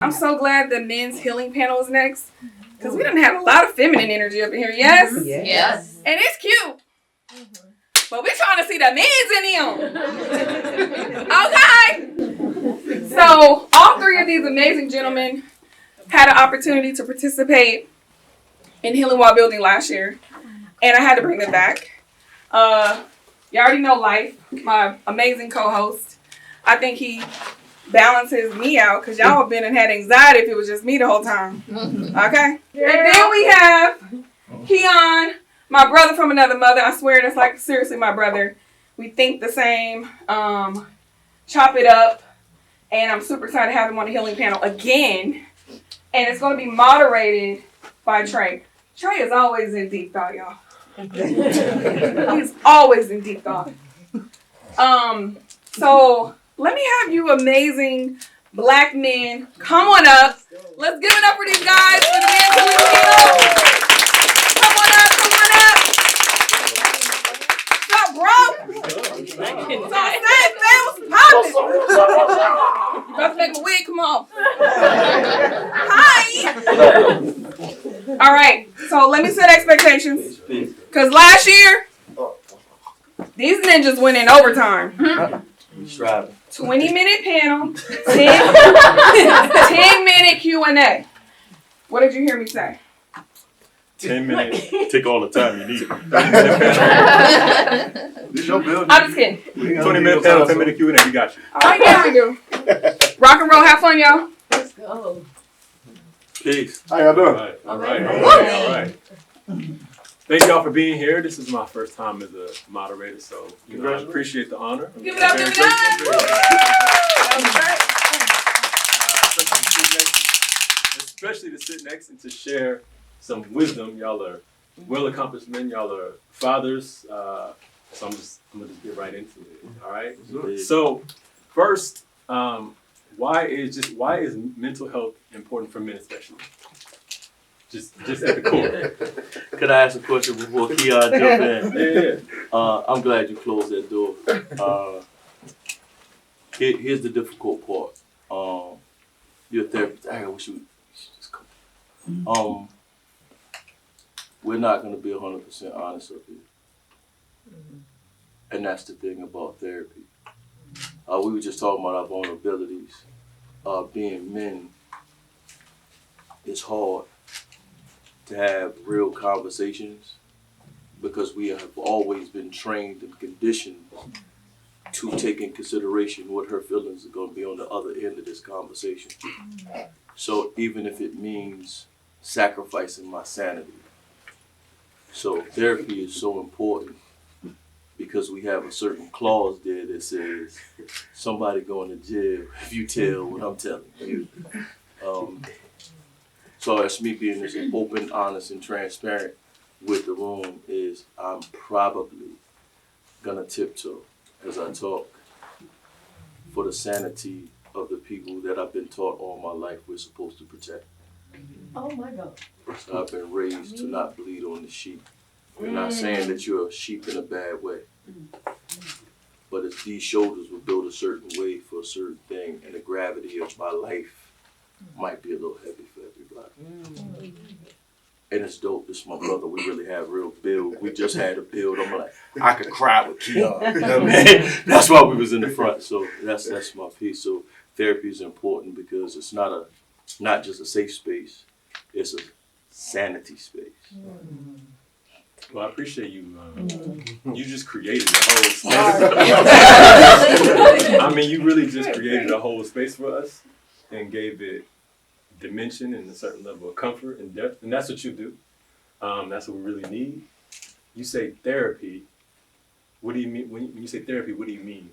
I'm so glad the men's healing panel is next because we didn't have a lot of feminine energy up in here. Yes? Yes. And it's cute. But we're trying to see the men's in them. Okay. So all three of these amazing gentlemen had an opportunity to participate in Healing While Building last year. And I had to bring them back. You already know Life, my amazing co-host. I think he balances me out because y'all have been and had anxiety if it was just me the whole time. Okay? Yeah. And then we have Keon, my brother from another mother. I swear that's like seriously my brother. We think the same. Chop it up. And I'm super excited to have him on the healing panel again. And it's going to be moderated by Tre. Tre is always in deep thought, y'all. He's always in deep thought. So let me have you amazing black men come on up. Let's give it up for these guys for the men's healing panel. Come on up, come on up. What's up, bro? So I said, man, what's poppin'? You about to make a wig? Come on. Hi. All right, so let me set expectations. Because last year, these ninjas went in overtime. 20-minute panel, 10-minute Q&A. What did you hear me say? 10 minutes. Take all the time you need. This your building. I'm just kidding. 20-minute panel, 10-minute Q&A. We got you. All right, yeah, we do. Rock and roll, have fun, y'all. Let's go. Peace. How y'all doing? All right. Thank y'all for being here. This is my first time as a moderator, so I appreciate the honor. Give it up, give it up. Especially to sit next and to share some wisdom. Y'all are well-accomplished men. Y'all are fathers. So I'm gonna just get right into it. All right. So first, why is mental health important for men, especially? Just at the core. Could I ask a question before Keon jump in? Yeah. I'm glad you closed that door. Here's the difficult part. You're a therapist. I wish you should just come. We're not going to be 100% honest up here. And that's the thing about therapy. We were just talking about our vulnerabilities. Being men is hard to have real conversations because we have always been trained and conditioned to take in consideration what her feelings are going to be on the other end of this conversation. So even if it means sacrificing my sanity. So therapy is so important because we have a certain clause there that says somebody going to jail if you tell what I'm telling you. So that's me being as open, honest, and transparent with the room is I'm probably gonna tiptoe as I talk for the sanity of the people that I've been taught all my life we're supposed to protect. Oh my God. So I've been raised to not bleed on the sheep. We're not saying that you're a sheep in a bad way. But it's these shoulders were built a certain way for a certain thing, and the gravity of my life might be a little heavy for everybody. And it's dope. This is my brother. We really have real build. We just had a build. I'm like, I could cry with Keon. You know what I mean? That's why we was in the front. So that's my piece. So therapy is important because it's not just a safe space. It's a sanity space. Well, I appreciate you. You just created a whole space. I mean, you really just created a whole space for us and gave it dimension and a certain level of comfort and depth, and that's what you do. That's what we really need. You say therapy. What do you mean when you say therapy? What do you mean?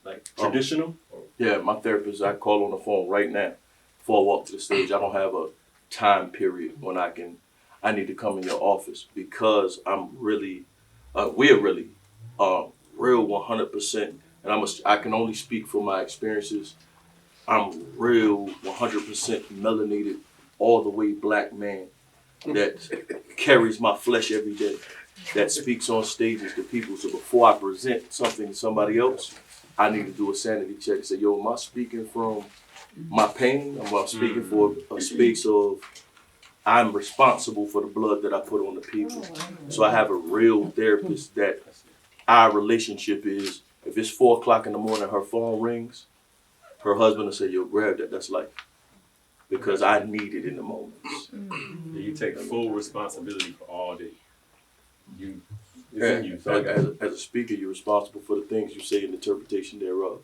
Like traditional? Yeah, my therapist. I call on the phone right now before I walk to the stage. I don't have a time period when I need to come in your office because I'm really, we're really, real 100%. And I can only speak from my experiences. I'm real 100% melanated, all the way black man that carries my flesh every day, that speaks on stages to people. So before I present something to somebody else, I need to do a sanity check and say, yo, am I speaking from my pain, I'm speaking for a space of I'm responsible for the blood that I put on the people. So I have a real therapist that our relationship is, if it's 4 o'clock in the morning, her phone rings, her husband will say, yo, grab that, that's life. Because I need it in the moments. You take full responsibility for all day. You, it's Yeah, in you. like as a speaker, you're responsible for the things you say and the interpretation thereof.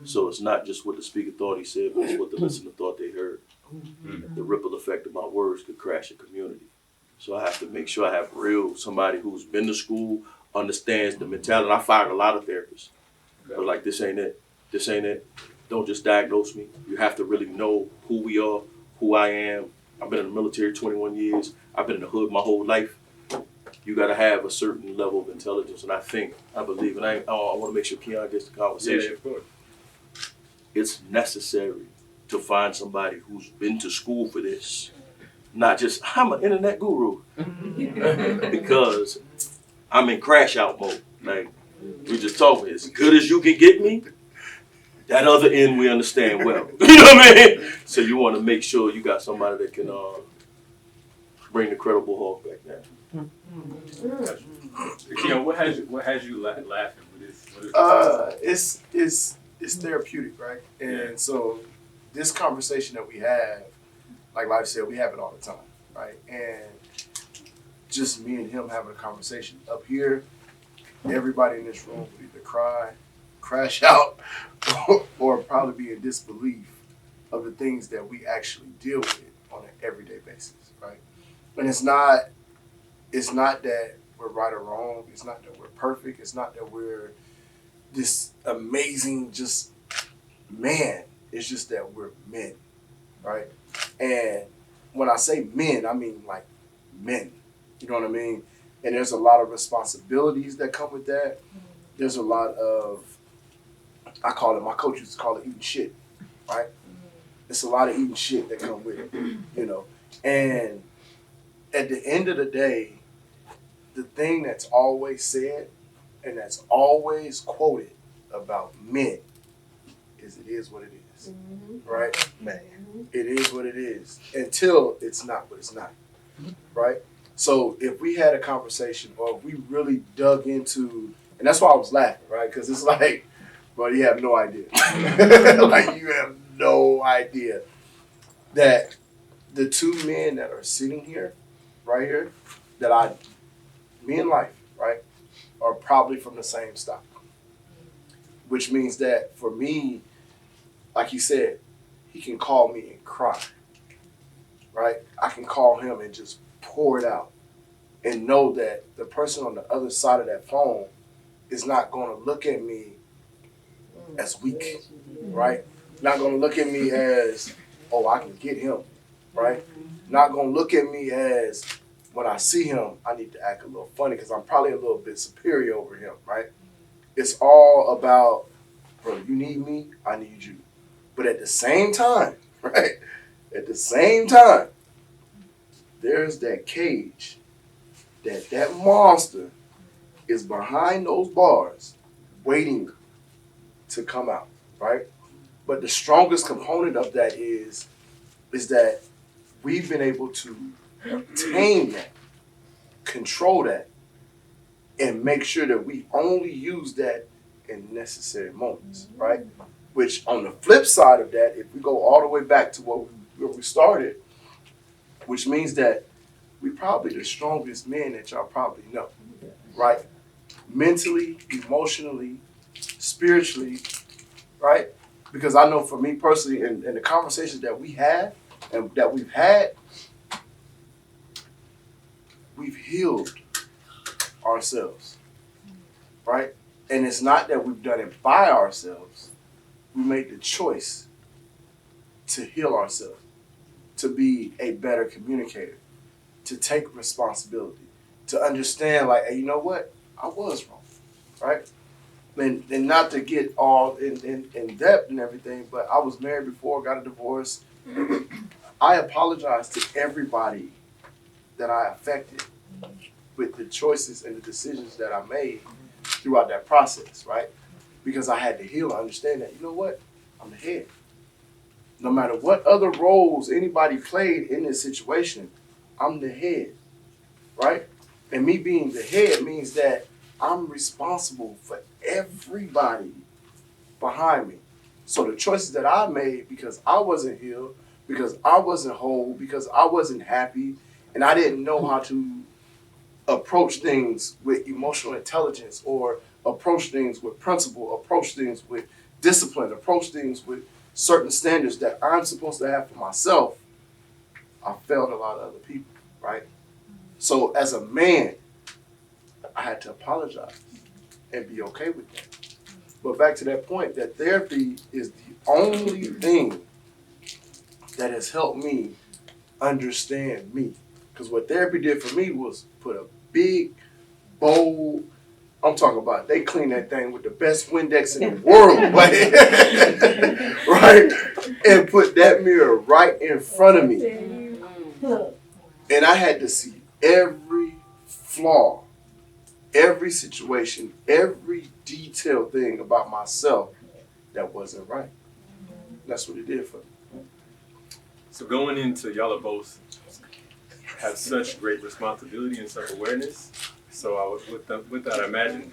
So it's not just what the speaker thought he said, but it's what the listener thought they heard. The ripple effect of my words could crash a community. So I have to make sure I have somebody who's been to school, understands the mentality. I fired a lot of therapists. But like, this ain't it. This ain't it. Don't just diagnose me. You have to really know who we are, who I am. I've been in the military 21 years. I've been in the hood my whole life. You got to have a certain level of intelligence. And I believe, and I want to make sure Keon gets the conversation. Yeah, of course. It's necessary to find somebody who's been to school for this. Not just, I'm an internet guru. Because I'm in crash out mode. Like, we just talking, as good as you can get me, that other end we understand well. You know what I mean? So you want to make sure you got somebody that can bring the credible Hulk back down. Keon, what has you laughing with this? It's therapeutic, right? And so this conversation that we have, like Life said, we have it all the time, right? And just me and him having a conversation up here, everybody in this room would either cry, crash out, or probably be in disbelief of the things that we actually deal with on an everyday basis, right? And it's not that we're right or wrong. It's not that we're perfect. It's not that we're this amazing just man. It's just that we're men, right? And when I say men, I mean like men. You know what I mean? And there's a lot of responsibilities that come with that. There's a lot of, my coach used to call it eating shit, right? It's a lot of eating shit that come with it, you know? And at the end of the day, the thing that's always said and that's always quoted about men is it is what it is, right? Man, it is what it is until it's not what it's not, right? So if we had a conversation or if we really dug into, and that's why I was laughing, right? Because it's like, bro, you have no idea. Like, you have no idea that the two men that are sitting here, right here, me and Life, right, are probably from the same stock. Which means that for me, like he said, he can call me and cry, right? I can call him and just pour it out and know that the person on the other side of that phone is not going to look at me as weak, right? Not going to look at me as, oh, I can get him, right? Not going to look at me as, when I see him, I need to act a little funny because I'm probably a little bit superior over him, right? It's all about, bro, you need me, I need you. But at the same time, right? At the same time, there's that cage that monster is behind those bars waiting to come out, right? But the strongest component of that is that we've been able to tame that, control that, and make sure that we only use that in necessary moments, right? Which on the flip side of that, if we go all the way back to where we started, which means that we probably the strongest men that y'all probably know, right? Mentally, emotionally, spiritually, right? Because I know for me personally, in the conversations that we have and that we've had, we've healed ourselves, right? And it's not that we've done it by ourselves. We made the choice to heal ourselves, to be a better communicator, to take responsibility, to understand, like, hey, you know what? I was wrong, right? And not to get all in depth and everything, but I was married before, got a divorce. I apologize to everybody that I affected with the choices and the decisions that I made throughout that process, right? Because I had to heal and understand that, you know what? I'm the head. no matter what other roles anybody played in this situation, I'm the head, right? And me being the head means that I'm responsible for everybody behind me. So the choices that I made because I wasn't healed, because I wasn't whole, because I wasn't happy, and I didn't know how to approach things with emotional intelligence or approach things with principle, approach things with discipline, approach things with certain standards that I'm supposed to have for myself, I failed a lot of other people, right? So as a man, I had to apologize and be okay with that. But back to that point, that therapy is the only thing that has helped me understand me. Because what therapy did for me was put a big, bold, I'm talking about, they clean that thing with the best Windex in the world, like, right? And put that mirror right in front of me. And I had to see every flaw, every situation, every detailed thing about myself that wasn't right. That's what it did for me. So going into, y'all are both have such great responsibility and self-awareness. So with that, I imagine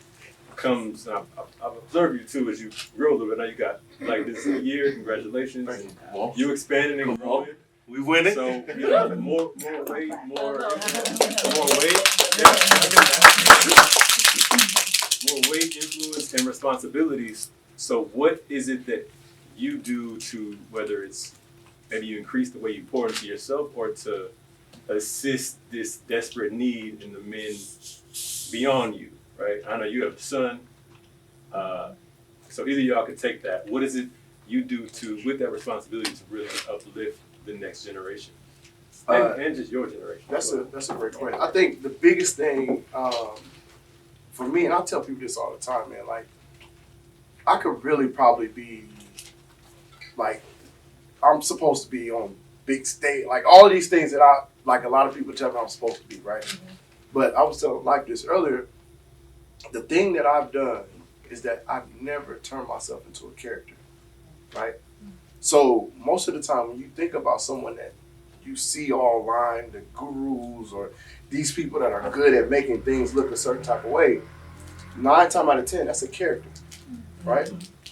comes, and I've observed you too as you grow a little bit. Now you got like this year, congratulations. You expanding and growing. We winning. So, you know, more weight, more weight. Yeah, I get that. More weight, influence, and responsibilities. So what is it that you do to, whether it's maybe you increase the way you pour into yourself or to assist this desperate need in the men beyond you, right? I know you have a son. So either y'all could take that. What is it you do to, with that responsibility, to really uplift the next generation? And just your generation. That's a great point. I think the biggest thing for me, and I tell people this all the time, man, like, I could really probably be, like, I'm supposed to be on big stage, like all of these things that like a lot of people tell me I'm supposed to be, right? Mm-hmm. But I was telling like this earlier, the thing that I've done is that I've never turned myself into a character, right? Mm-hmm. So most of the time when you think about someone that you see online, the gurus or these people that are good at making things look a certain type of way, 9 times out of 10, that's a character, right?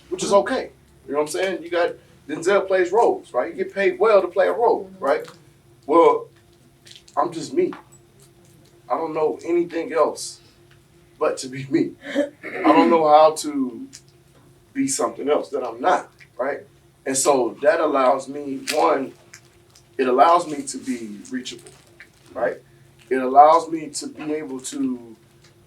Which is okay. You know what I'm saying? You got Denzel plays roles, right? You get paid well to play a role, right? Well, I'm just me. I don't know anything else but to be me. I don't know how to be something else that I'm not, right? And so that allows me, one, it allows me to be reachable, right? It allows me to be able to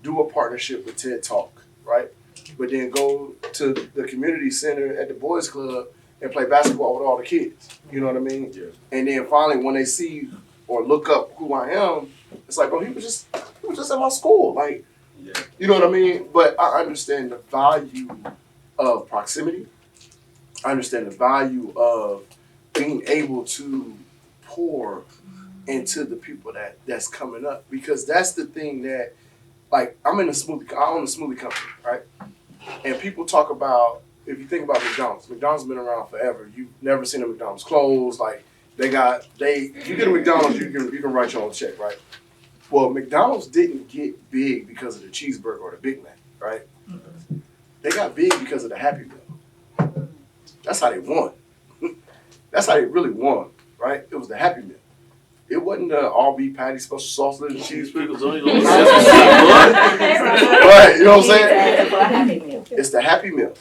do a partnership with TED Talk, right? But then go to the community center at the boys club and play basketball with all the kids. You know what I mean? Yeah. And then finally, when they see or look up who I am, it's like, bro, he was just at my school. Like, yeah. You know what I mean? But I understand the value of proximity. I understand the value of being able to pour into the people that's coming up, because that's the thing that, like, I own a smoothie company, right? And people talk about, if you think about McDonald's has been around forever. You've never seen a McDonald's close. Like, you get a McDonald's, you can write your own check, right? Well, McDonald's didn't get big because of the cheeseburger or the Big Mac, right? Mm-hmm. They got big because of the Happy Meal. That's how they won. That's how they really won, right? It was the Happy Meal. It wasn't the all beef patty, special sauce, little cheese pickles. Right, you know what I'm saying? It's the Happy Meal.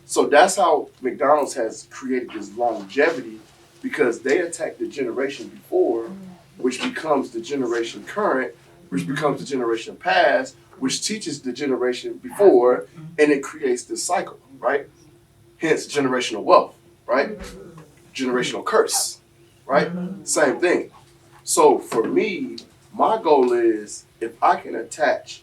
So that's how McDonald's has created this longevity, because they attacked the generation before, which becomes the generation current, which becomes the generation past, which teaches the generation before, and it creates this cycle, right? Hence generational wealth, right? Generational curse, right? Same thing. So for me, my goal is, if I can attack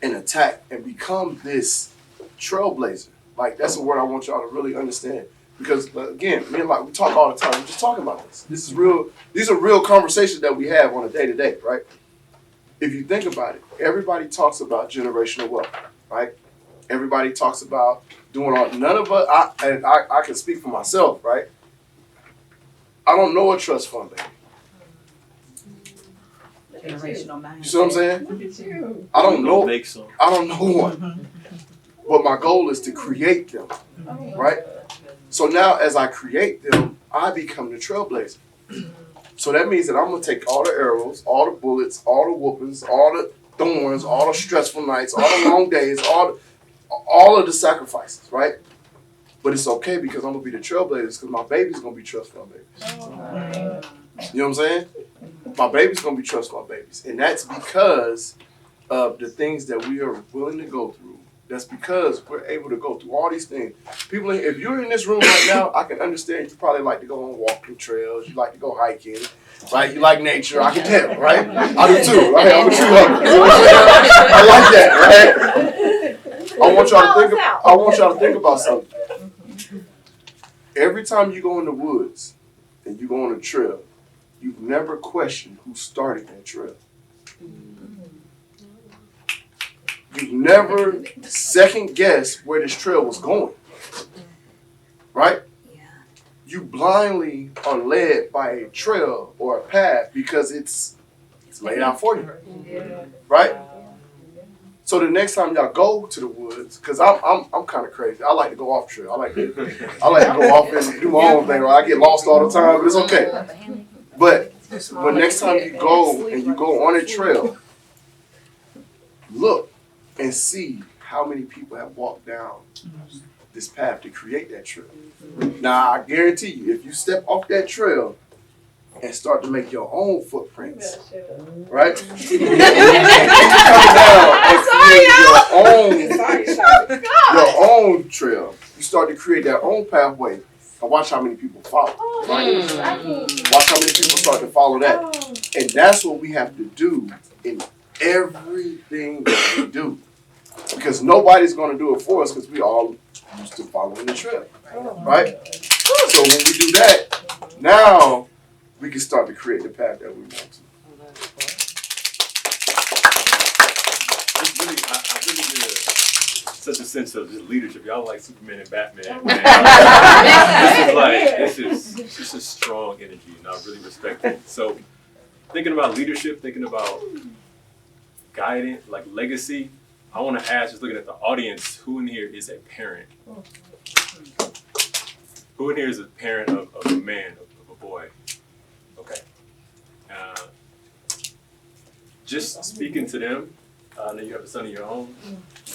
and become this trailblazer, like, that's a word I want y'all to really understand. Because again, me and we talk all the time. We're just talking about this. This is real. These are real conversations that we have on a day-to-day, right? If you think about it, everybody talks about generational wealth, right? Everybody talks about doing all. None of us. I can speak for myself, right? I don't know a trust fund baby. Generational mind. You see what I'm saying? Look at you. I don't know. Make some. I don't know one. But my goal is to create them, right? So now as I create them, I become the trailblazer. So that means that I'm going to take all the arrows, all the bullets, all the whoopings, all the thorns, all the stressful nights, all the long days, all of the sacrifices, right? But it's okay because I'm going to be the trailblazers because my baby's going to be trust fund babies. You know what I'm saying? My baby's going to be trust fund babies. And that's because of the things that we are willing to go through. That's because we're able to go through all these things. People, if you're in this room right now, I can understand you probably like to go on walking trails. You like to go hiking, right? You like nature. I can tell, right? I do too, right? I'm a tree hugger. You know what I'm saying? I like that, right? I want y'all to think about something. Every time you go in the woods and you go on a trail, you've never questioned who started that trail. You've never second guessed where this trail was going, right? Yeah. You blindly are led by a trail or a path because it's laid out for you, right? So the next time y'all go to the woods, because I'm kind of crazy. I like to go off trail. I like to go off and do my own thing. Right? I get lost all the time, but it's okay. But next time you go and you go on a trail, look and see how many people have walked down this path to create that trail. Now, I guarantee you, if you step off that trail and start to make your own footprints, right? And you come down and create your own trail. You start to create that own pathway and watch how many people follow, right? Watch how many people start to follow that. And that's what we have to do in everything that we do. Because nobody's going to do it for us because we all used to following the trail, right? So when we do that, now we can start to create the path that we want to. It's really, I really get such a sense of just leadership. Y'all like Superman and Batman. This is strong energy, and I really respect it. So thinking about leadership, thinking about guidance, like legacy, I want to ask, just looking at the audience, who in here is a parent? Who in here is a parent of a man, of a boy? Okay. Just speaking to them, I know you have a son of your own.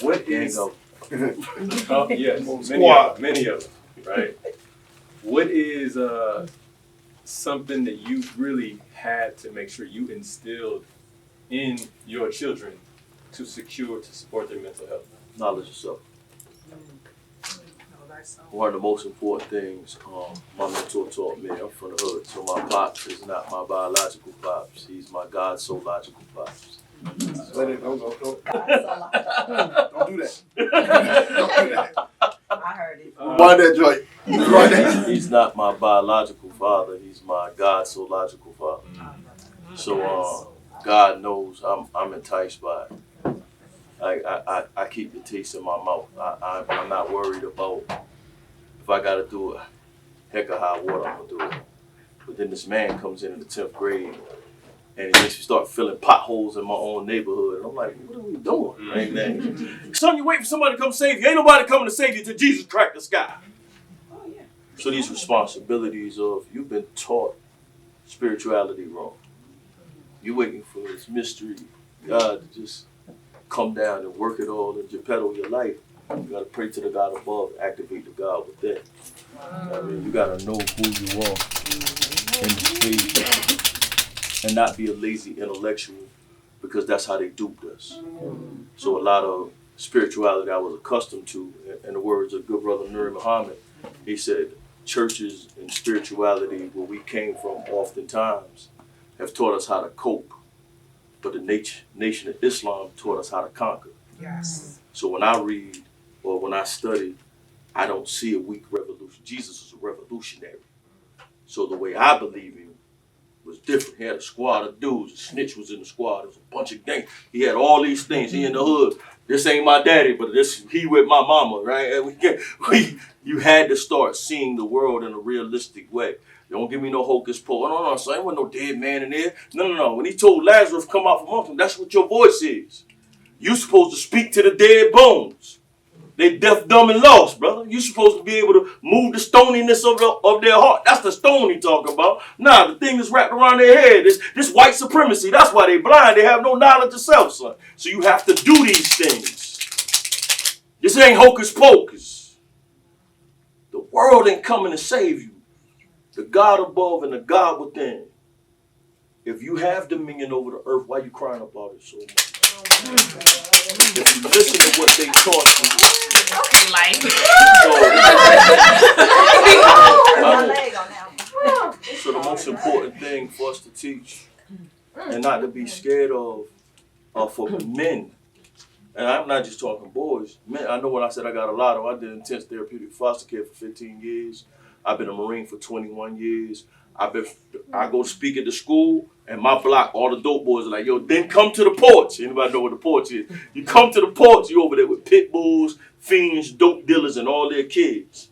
What is... yes, many of them, right? What is something that you really had to make sure you instilled in your children to support their mental health? Knowledge of self. One of the most important things my mentor taught me. I'm from the hood, so my pops is not my biological pops. He's my God-so-logical pops. Don't do that. Don't do that. I heard it. Wind that joint. He's not my biological father. He's my God-so-logical father. So God knows I'm enticed by it. I keep the taste in my mouth. I'm not worried about if I got to do it, heck of high water, I'm going to do it. But then this man comes in the 10th grade and it makes me start filling potholes in my own neighborhood. And I'm like, what are we doing right now? Son, you wait for somebody to come save you. Ain't nobody coming to save you till Jesus cracked the sky. So these responsibilities of, you've been taught spirituality wrong. You're waiting for this mystery, God to just come down and work it all and Geppetto your life. You got to pray to the God above, activate the God within. I mean, you got to know who you are in the space and not be a lazy intellectual because that's how they duped us. So a lot of spirituality I was accustomed to, in the words of good brother Nuri Muhammad, he said, churches and spirituality where we came from oftentimes have taught us how to cope, but the nation of Islam taught us how to conquer. Yes. So when I read or when I study, I don't see a weak revolution. Jesus was a revolutionary. So the way I believe him was different. He had a squad of dudes. A snitch was in the squad. There was a bunch of gangs. He had all these things. He in the hood. This ain't my daddy, but he with my mama, right? You had to start seeing the world in a realistic way. Don't give me no hocus pocus. No, son, there wasn't no dead man in there. No. When he told Lazarus come out from amongst them, that's what your voice is. You supposed to speak to the dead bones. They deaf, dumb, and lost, brother. You supposed to be able to move the stoniness of their heart. That's the stone he talking about. Nah, the thing that's wrapped around their head. This white supremacy. That's why they blind. They have no knowledge of self, son. So you have to do these things. This ain't hocus pocus. The world ain't coming to save you. The God above and the God within. If you have dominion over the earth, why you crying about it so much? If you listen to what they taught you. Okay, like. So the most important thing for us to teach and not to be scared of for men, and I'm not just talking boys, men. I know when I said I got a lot of, I did intense therapeutic foster care for 15 years. I've been a Marine for 21 years. I go to speak at the school, and my block, all the dope boys are like, yo, then come to the porch. Anybody know what the porch is? You come to the porch, you over there with pit bulls, fiends, dope dealers, and all their kids.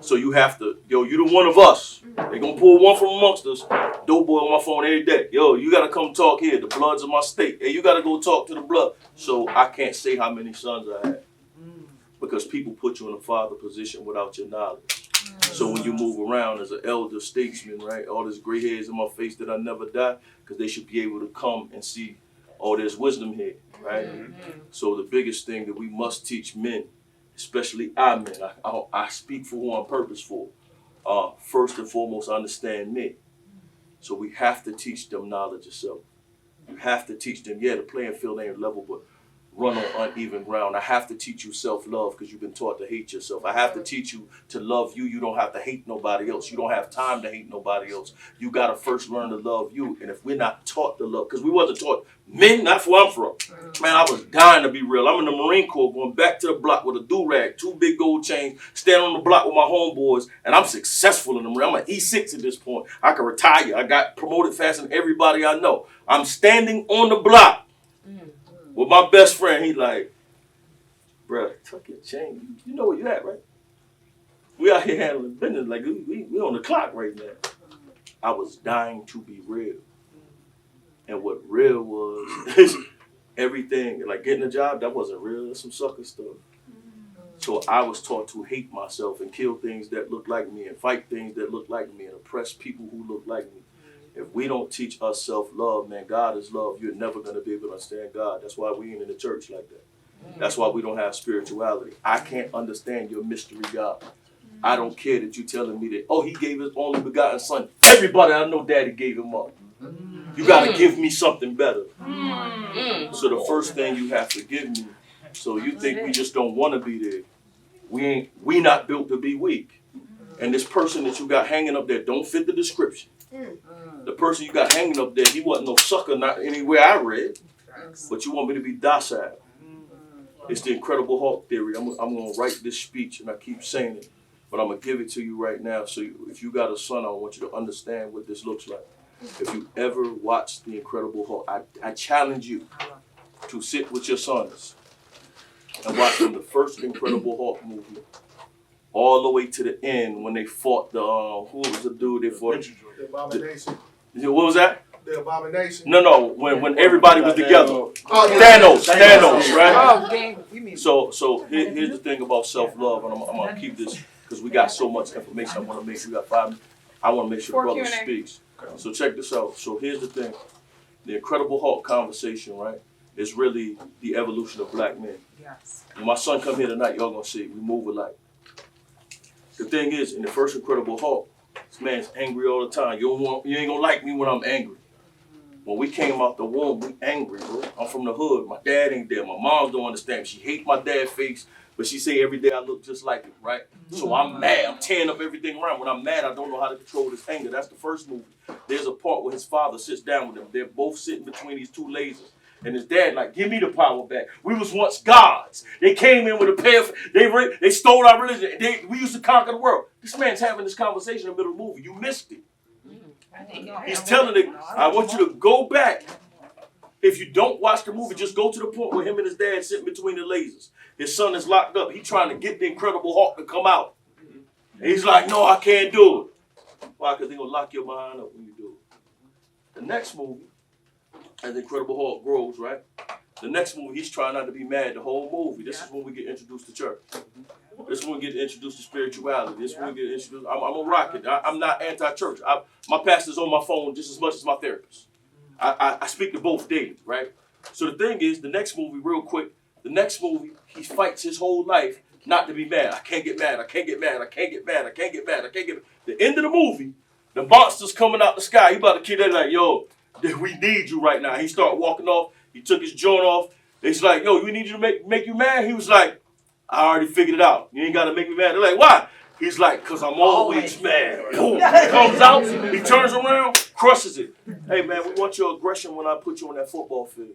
So you have to, yo, you the one of us. They gonna pull one from amongst us. Dope boy on my phone every day. Yo, you gotta come talk here. The bloods of my state. Hey, you gotta go talk to the blood. So I can't say how many sons I have. Because people put you in a father position without your knowledge. So when you move around as an elder statesman, right, all this gray hairs in my face that I never die, because they should be able to come and see, oh, there's wisdom here, right? So the biggest thing that we must teach men, especially our men, I speak for who I'm purpose for, first and foremost, understand me. So we have to teach them knowledge of self. You have to teach them, yeah, the playing field ain't level, but run on uneven ground. I have to teach you self-love because you've been taught to hate yourself. I have to teach you to love you. You don't have to hate nobody else. You don't have time to hate nobody else. You got to first learn to love you. And if we're not taught to love, because we wasn't taught, men, that's where I'm from. Man, I was dying to be real. I'm in the Marine Corps going back to the block with a do-rag, 2 big gold chains, standing on the block with my homeboys, and I'm successful in the Marine. I'm an E6 at this point. I can retire. I got promoted faster than everybody I know. I'm standing on the block. With my best friend, he like, bruh, tuck your chain. You know where you at, right? We out here handling business like we on the clock right now. I was dying to be real. And what real was everything, like getting a job, that wasn't real. That's some sucker stuff. So I was taught to hate myself and kill things that look like me and fight things that look like me and oppress people who look like me. If we don't teach us self-love, man, God is love, you're never going to be able to understand God. That's why we ain't in the church like that. That's why we don't have spirituality. I can't understand your mystery God. I don't care that you're telling me that, oh, he gave his only begotten son. Everybody I know daddy gave him up. You got to give me something better. So the first thing you have to give me, so you think we just don't want to be there. We not built to be weak. And this person that you got hanging up there don't fit the description. The person you got hanging up there, he wasn't no sucker, not anywhere I read. But you want me to be docile. It's the Incredible Hulk theory. I'm going to write this speech, and I keep saying it. But I'm going to give it to you right now. So if you got a son, I want you to understand what this looks like. If you ever watched the Incredible Hulk, I challenge you to sit with your sons and watch them the first Incredible Hulk movie. All the way to the end when they fought the, who was the dude they fought? The Abomination. What was that? The Abomination. No, when everybody was together. Thanos, right? Oh, dang. So here's the thing about self-love, and I'm going to keep this, because we got so much information I want to make. We got 5 minutes. I want to make sure the brother speaks. So check this out. So here's the thing. The Incredible Hulk conversation, right, is really the evolution of black men. Yes. When my son come here tonight, y'all going to see. We move alike. The thing is, in the first Incredible Hulk, this man's angry all the time. You ain't gonna like me when I'm angry. When we came out the womb, we angry, bro. I'm from the hood. My dad ain't there. My mom don't understand. She hate my dad's face, but she say every day I look just like him, right? So I'm mad. I'm tearing up everything around. When I'm mad, I don't know how to control this anger. That's the first movie. There's a part where his father sits down with him. They're both sitting between these 2 lasers. And his dad like, give me the power back. We was once gods. They came in with a pair of, they stole our religion. We used to conquer the world. This man's having this conversation in the middle of the movie. You missed it. He's telling it, I want you to go back. If you don't watch the movie, just go to the point where him and his dad sitting between the lasers. His son is locked up. He's trying to get the Incredible Hulk to come out. And he's like, no, I can't do it. Why? Because they're going to lock your mind up when you do it. The next movie, as the Incredible Hulk grows, right? The next movie, he's trying not to be mad the whole movie. This is when we get introduced to church. This is when we get introduced to spirituality. This is when we get introduced. I'm a rocket. I'm not anti-church. My pastor's on my phone just as much as my therapist. I speak to both daily, right? So the thing is, the next movie, real quick, the next movie, he fights his whole life not to be mad. I can't get mad. I can't get mad. I can't get mad. I can't get mad. I can't get mad. The end of the movie, the monster's coming out the sky. He about to kill that like, yo, we need you right now. He started walking off. He took his joint off. He's like, yo, we need you to make you mad. He was like, I already figured it out. You ain't got to make me mad. They're like, why? He's like, because I'm always mad. Boom. He comes out. He turns around, crushes it. Hey, man, we want your aggression when I put you on that football field.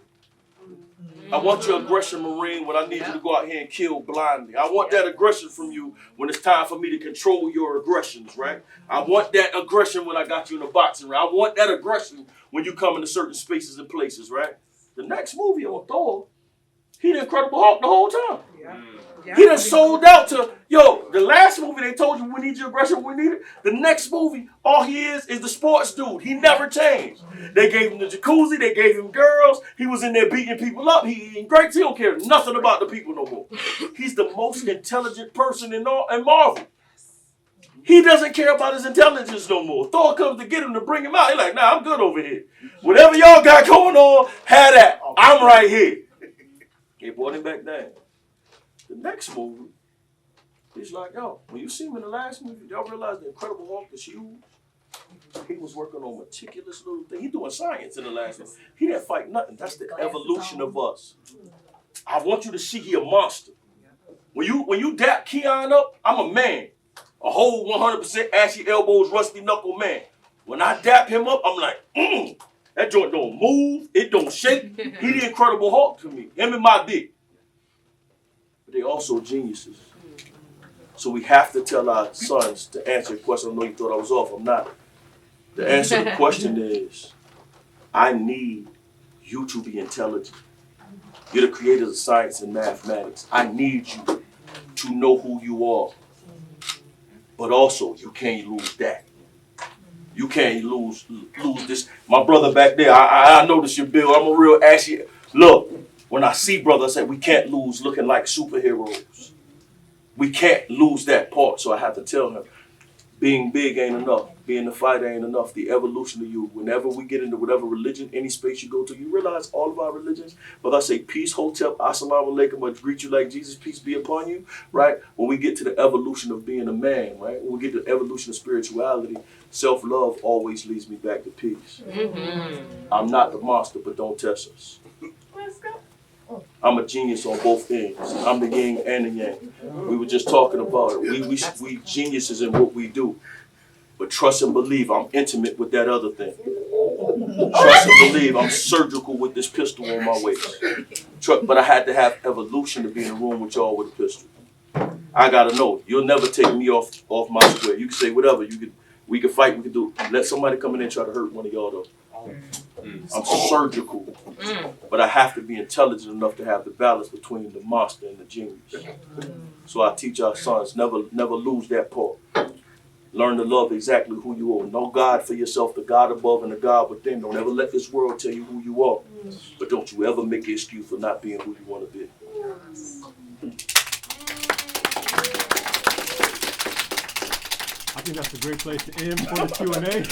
I want your aggression, Marine, when I need you to go out here and kill blindly. I want that aggression from you when it's time for me to control your aggressions, right? I want that aggression when I got you in a boxing ring. I want that aggression when you come into certain spaces and places, right? The next movie on Thor, he the Incredible Hulk the whole time. He done sold out to, yo, the last movie they told you we need your aggression, we need it. The next movie, all he is the sports dude. He never changed. They gave him the jacuzzi, they gave him girls. He was in there beating people up. He eating grapes. He don't care nothing about the people no more. He's the most intelligent person in Marvel. He doesn't care about his intelligence no more. Thor comes to get him to bring him out. He's like, nah, I'm good over here. Whatever y'all got going on, have that. I'm right here. They brought him back down. The next movie, he's like, yo, when you see him in the last movie, y'all realize the Incredible Hulk is huge? He was working on meticulous little things. He doing science in the last one. He didn't fight nothing. That's the evolution of us. I want you to see he a monster. When you dap Keon up, I'm a man. A whole 100% ashy elbows, rusty knuckle man. When I dap him up, I'm like, that joint don't move. It don't shake. He the Incredible Hulk to me. Him and my dick. But they also geniuses. So we have to tell our sons to answer your question. I know you thought I was off. I'm not. The answer to the question is, I need you to be intelligent. You're the creators of science and mathematics. I need you to know who you are. But also, you can't lose that. You can't lose this. My brother back there, I notice your bill. I'm a real ashy. Look, when I see brother, I say, we can't lose looking like superheroes. We can't lose that part. So I have to tell him, being big ain't enough. Being the fighter ain't enough. The evolution of you, whenever we get into whatever religion, any space you go to, you realize all of our religions, whether I say peace, hotep, assalamu alaikum, or greet you like Jesus, peace be upon you, right? When we get to the evolution of being a man, right? When we get to the evolution of spirituality, self-love always leads me back to peace. Mm-hmm. I'm not the monster, but don't test us. Let's go. I'm a genius on both ends. I'm the yin and the yang. We were just talking about it. We geniuses in what we do. But trust and believe, I'm intimate with that other thing. Trust and believe, I'm surgical with this pistol on my waist. But I had to have evolution to be in a room with y'all with a pistol. I gotta know, you'll never take me off my square. You can say whatever. We can fight, we can do. Let somebody come in and try to hurt one of y'all though. I'm surgical, but I have to be intelligent enough to have the balance between the monster and the genius. So I teach our sons, never lose that part. Learn to love exactly who you are. Know God for yourself, the God above and the God within. Don't ever let this world tell you who you are. But don't you ever make an excuse for not being who you want to be. I think that's a great place to end for the Q&A.